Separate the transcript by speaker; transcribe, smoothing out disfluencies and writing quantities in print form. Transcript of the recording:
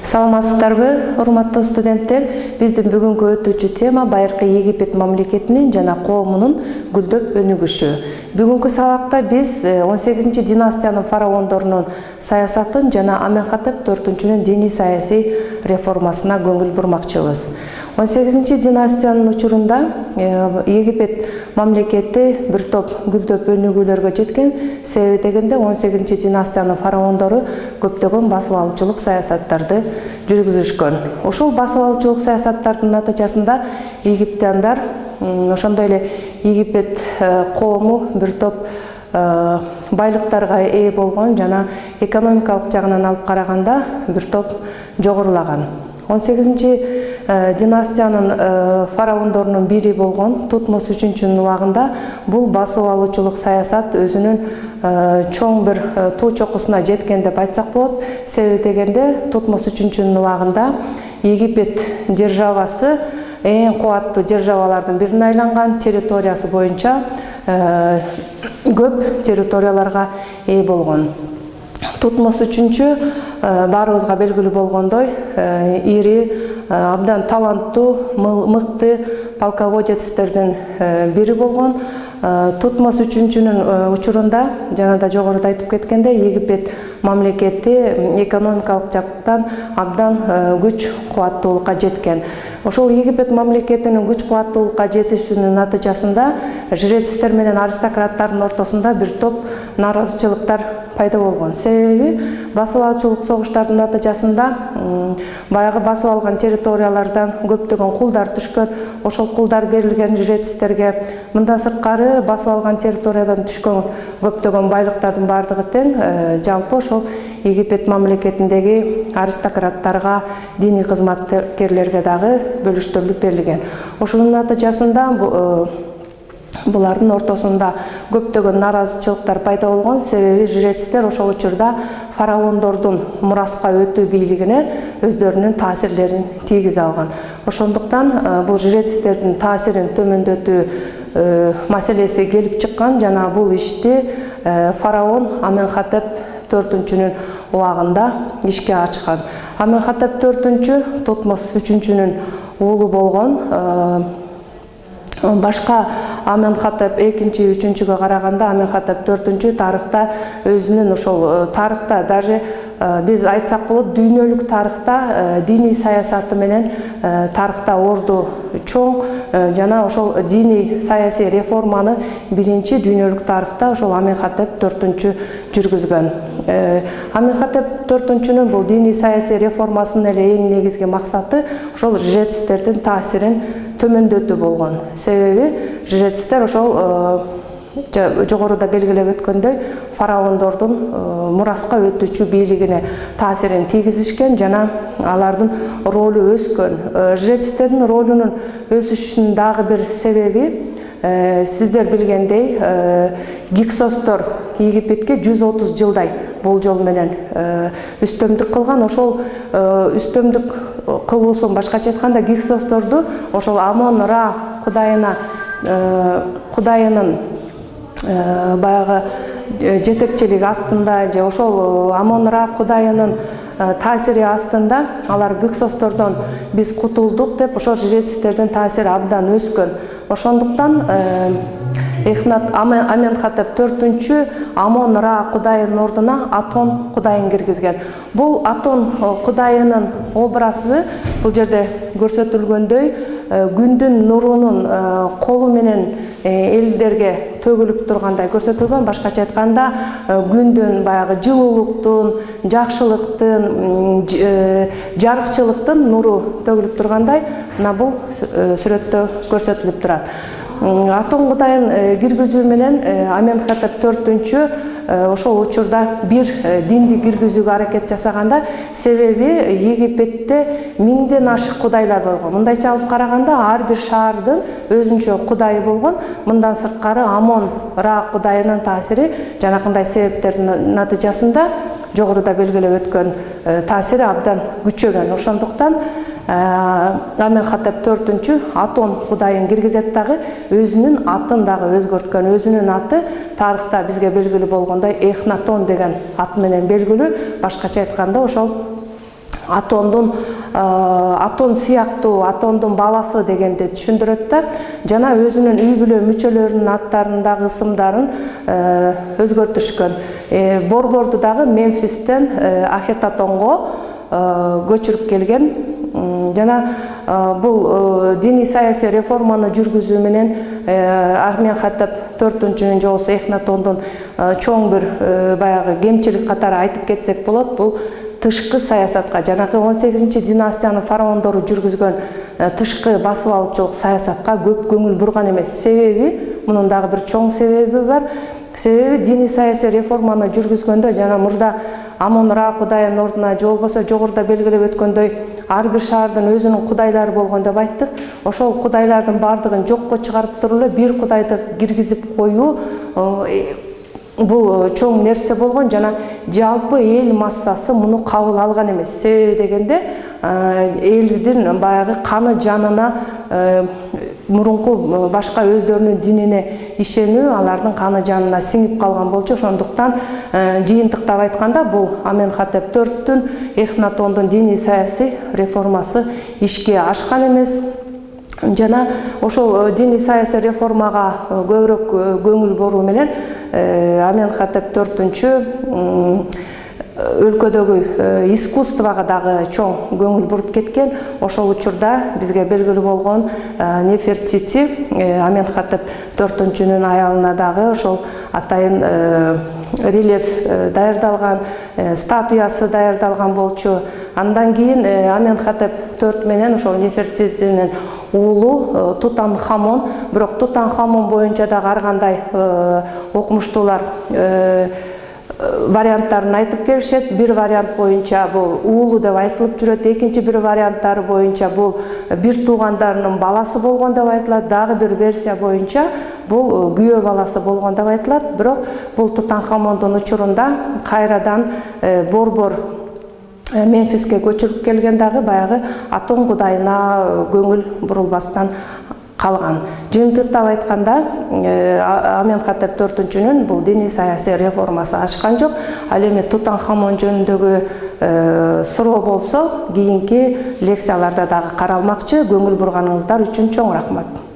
Speaker 1: Саламатсыздарбы, урматтуу студенттер? Биздин бүгүнкү өтүүчү тема Байыркы Египет мамлекетинин жана коомунун гүлдөп өнүгүшү. Бүгүнкү сабакта биз 18 династиянын фараондорунун саясатын жана Аменхотеп IV-нун диний саясий реформасына көңүл бурмакчыбыз. 18 династиянын учурунда Египет мамлекети бир топ гүлдөп өнүгүүлөргө жеткен. Себеби дегенде 18 династиянын фараондору көптөгөн басып алуучулук саясаттарды жүргүзүшкөн. Ошол басып алуучулук саясаттардын натыйжасында египтяндар, ошондой эле Египет коому бир топ байлыктарга ээ болгон жана экономикалык жагынан алып караганда бир топ жогорулаган. 18 династиянын фараондорунун бири болгон Тутмос III убагында бул басып алуучулук саясат өзүнүн чоң бир туу чокусуна жеткен деп айтсак болот. Себеби дегенде Тутмос III убагында Египет державасы эң кубаттуу державалардын бирине айланган, территориясы боюнча көп территорияларга ээ болгон. Тутмос III баарыбызга белгилүү болгондой ири, абдан таланттуу, мыкты полководецтердин бири болгон. Тутмос III учурунда жана да жогоруда айтып кеткенде Египет мамлекети экономикалык жактан абдан күч кубаттуулукка жеткен. Ошол Египет мамлекетинин күч кубаттуулукка жетишүүнүн натыйжасында жрецтер менен аристократтардын ортосунда бир топ нааразычылыктар пайда болгон. Себеби басып алуучулук согуштардын натыйжасында баягы басып алган территориялардан көптөгөн кулдар түшкөн. Ошол кулдар берилген жрецтерге. Мындан сырткары басып алган территориядан түшкөн көптөгөн байлыктардын бардыгы тең жалпы ошол Египет мамлекетиндеги аристократтарга, диний кызматкерлерге дагы бөлүштүрүлүп берилген. Ошонун натыйжасында булардын ортосунда көптөгөн нааразычылыктар пайда болгон. Себеби жрецтер ошол учурда фараондордун мураска өтүү бийлигине өздөрүнүн таасирлерин тийгизе алган. Ошондуктан бул жрецтердин таасирин төмөндөтүү маселеси келип чыккан жана бул ишти фараон Аменхотеп IV-нун убагында ишке ачкан. Аменхотеп IV Тутмос III-нун уулу болгон. Башка Аменхотеп II, III караганда Аменхотеп IV тарыхта өзүнүн ошол тарыхта даже биз айтсак болот, дүйнөлүк тарыхта диний саясаты менен тарыхта орду чоң жана ошол диний саясий реформаны биринчи дүйнөлүк тарыхта ошол Аменхотеп IV жүргүзгөн. Аменхотеп IV-нун бул диний саясий реформасынын эле эң негизги максаты ошол жрецтердин таасирин төмөндөтүү болгон. Себеби жрецтер ошол жогоруда белгилеп өткөндөй фараондордун мураска өтүүчү бийлигине таасирин тийгизишкен жана алардын ролу өскөн. Жрецтердин ролунун өсүшүнүн дагы бир себеби сиздер билгендей гиксостор Египетке 130 жылдай болжол менен үстөмдүк кылган. Ошол үстөмдүк кылуусун башкача айтканда гиксосторду ошол Амон-Ра кудайынын баягы жетекчилиги астында же ошол Амон-Ра кудайынын таасири астында алар гиксостордон биз кутулдук деп ошол жрецтердин таасири абдан өскөн. Ошондуктан Аменхотеп IV Амон-Ра кудайынын ордуна Атон кудайын киргизген. Бул Атон кудайынын образы бул жерде көрсөтүлгөндөй күндүн нурунун колу менен элдерге төгүлүп тургандай көрсөтүлгөн. Башкача айтканда күндүн баягы жылуулуктун, жакшылыктын, жарыкчылыктын нуру төгүлүп тургандай мына бул сүрөттө көрсөтүлүп турат. Атон кудайын киргизүү менен Аменхотеп IV ошол учурда бир динди киргизүүгө аракет жасаганда, себеби Египетте 1000ден ашык кудайлар болгон. Мындайча алып караганда ар бир шаардын өзүнчө кудайы болгон. Мындан сырткары Амон-Ра кудайынын таасири жанакындай себептердин натыйжасында жогоруда белгилеп өткөн таасири абдан күчөгөн. Ошондуктан Аменхотеп IV Атон кудайын киргизет дагы өзүнүн атын дагы өзгөрткөн. Өзүнүн аты тарыхта бизге белгилүү болгондой Эхнатон деген ат менен белгилүү. Башкача айтканда ошол атон сыяктуу атондун баласы дегенди түшүндүрөт да, жана өзүнүн үй бүлө мүчөлөрүнүн аттарын дагы ысымдарын өзгөртүшкөн. Борборду дагы Мемфистен Ахетатонго көчүрүп келген. Жана бул диний саясий реформаны жүргүзүү менен Аменхотеп IV жолусу Эхнатондун чоң бир баягы кемчилик катары айтып кетсек болот. Бул тышкы саясатка, жанагы 18 династиянын фараондору жүргүзгөн тышкы басып алуучулук саясатка көп көңүл бурган эмес. Себеби, мунун дагы бир чоң себеби бар. Себеби диний саясий реформаны жүргүзгөндө жана мурда Амон-Ра кудайынын ордуна же болбосо жогоруда белгилеп өткөндөй ар бир шаардын өзүнүн кудайлары болгон деп айттык. Ошол кудайлардын бардыгын жокко чыгарып туруп эле бир кудайды киргизип коюу бул чоң нерсе болгон, жана жалпы эл массасы муну кабыл алган эмес. Себеби дегенде элдин баягы каны жанына мурунку башка өздөрүнүн динине ишенүү алардын каны жанына сиңип калган болчу. Ошондуктан жыйынтыктап айтканда бул Аменхотеп IV Эхнатондун диний саясий реформасы ишке ашкан эмес. Жана ошол диний саясий реформага көбүрөөк көңүл буруу менен Аменхотеп IV өлкөдөгү искусствого дагы чоң көңүл буруп кеткен. Ошол учурда бизге белгилүү болгон Нефертити Аменхотеп IV аялына дагы ошол атайын рельеф даярдалган, статуясы даярдалган болчу. Андан кийин Аменхотеп IV менен ошол Нефертитинин уулу Тутанхамон, бирок Тутанхамон боюнча дагы ар кандай окумуштуулар варианттарын айтып келишет. Бир вариант боюнча бул уулу деп айтылып жүрөт, экинчи бир варианттары боюнча бул бир туугандарынын баласы болгон деп айтылат, дагы бир версия боюнча бул күйөө баласы болгон деп айтылат. Бирок бул Тутанхамондун учурунда кайрадан борбор Мемфиске көчүрүп келген дагы баягы Атон кудайына көңүл бурулбастан калган. Жыйынтыктап айтканда Аменхотеп IV бул диний саясий реформасы ашкан жок. Ал эми Тутанхамон жөнүндөгү суроо болсо кийинки лекцияларда дагы каралмакчы. Көңүл бурганыңыздар үчүн чоң рахмат.